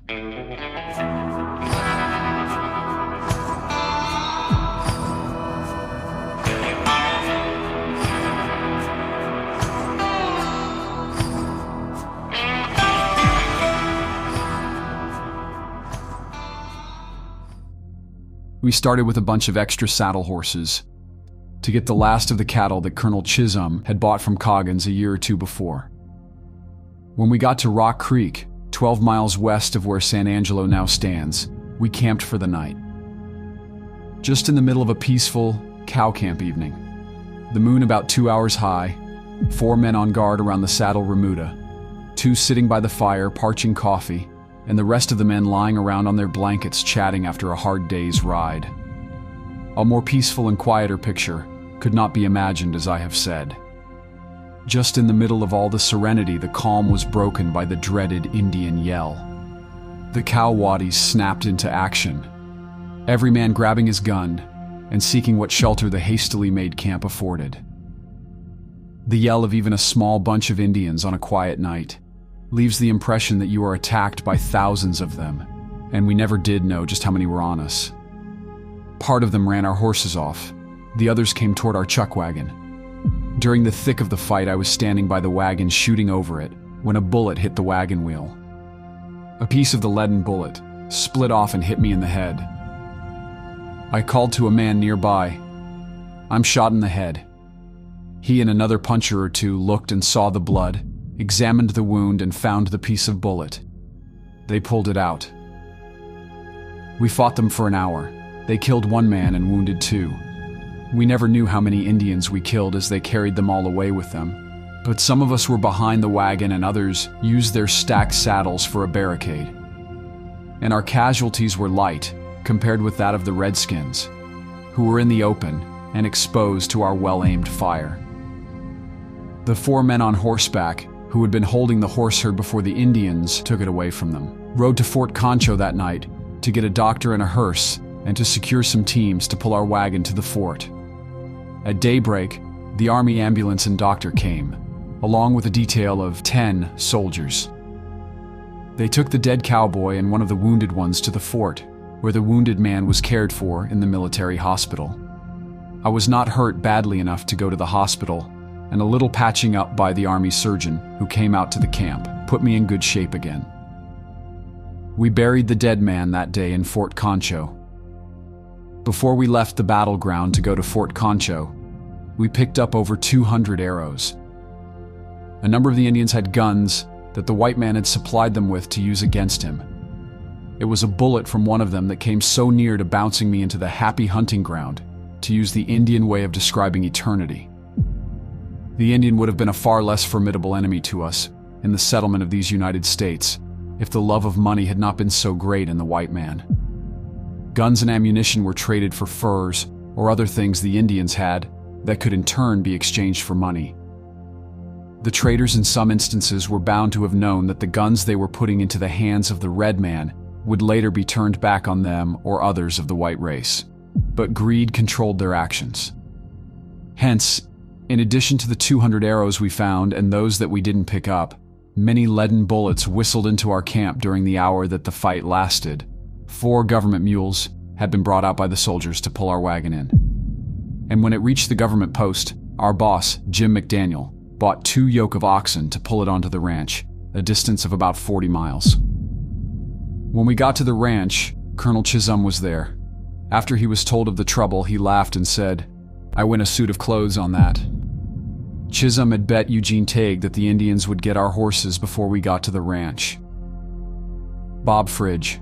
We started with a bunch of extra saddle horses to get the last of the cattle that Colonel Chisholm had bought from Coggins a year or two before. When we got to Rock Creek, 12 miles west of where San Angelo now stands, we camped for the night. Just in the middle of a peaceful cow camp evening, the moon about 2 hours high, 4 men on guard around the saddle remuda, 2 sitting by the fire parching coffee, and the rest of the men lying around on their blankets chatting after a hard day's ride. A more peaceful and quieter picture could not be imagined, as I have said. Just in the middle of all the serenity, the calm was broken by the dreaded Indian yell. The cow waddies snapped into action, every man grabbing his gun and seeking what shelter the hastily made camp afforded. The yell of even a small bunch of Indians on a quiet night leaves the impression that you are attacked by thousands of them, and we never did know just how many were on us. Part of them ran our horses off. The others came toward our chuck wagon. During the thick of the fight, I was standing by the wagon shooting over it when a bullet hit the wagon wheel. A piece of the leaden bullet split off and hit me in the head. I called to a man nearby, "I'm shot in the head." He and another puncher or two looked and saw the blood, examined the wound, and found the piece of bullet. They pulled it out. We fought them for an hour. They killed 1 man and wounded 2. We never knew how many Indians we killed as they carried them all away with them, but some of us were behind the wagon and others used their stacked saddles for a barricade. And our casualties were light compared with that of the Redskins, who were in the open and exposed to our well-aimed fire. The 4 men on horseback, who had been holding the horse herd before the Indians took it away from them, rode to Fort Concho that night to get a doctor and a hearse and to secure some teams to pull our wagon to the fort. At daybreak, the Army ambulance and doctor came, along with a detail of 10 soldiers. They took the dead cowboy and one of the wounded ones to the fort, where the wounded man was cared for in the military hospital. I was not hurt badly enough to go to the hospital, and a little patching up by the Army surgeon who came out to the camp put me in good shape again. We buried the dead man that day in Fort Concho. Before we left the battleground to go to Fort Concho, we picked up over 200 arrows. A number of the Indians had guns that the white man had supplied them with to use against him. It was a bullet from one of them that came so near to bouncing me into the happy hunting ground, to use the Indian way of describing eternity. The Indian would have been a far less formidable enemy to us in the settlement of these United States if the love of money had not been so great in the white man. Guns and ammunition were traded for furs or other things the Indians had that could in turn be exchanged for money. The traders in some instances were bound to have known that the guns they were putting into the hands of the red man would later be turned back on them or others of the white race. But greed controlled their actions. Hence, in addition to the 200 arrows we found and those that we didn't pick up, many leaden bullets whistled into our camp during the hour that the fight lasted. 4 government mules had been brought out by the soldiers to pull our wagon in. And when it reached the government post, our boss, Jim McDaniel, bought 2 yoke of oxen to pull it onto the ranch, a distance of about 40 miles. When we got to the ranch, Colonel Chisholm was there. After he was told of the trouble, he laughed and said, "I win a suit of clothes on that." Chisholm had bet Eugene Tague that the Indians would get our horses before we got to the ranch. Bob Fridge,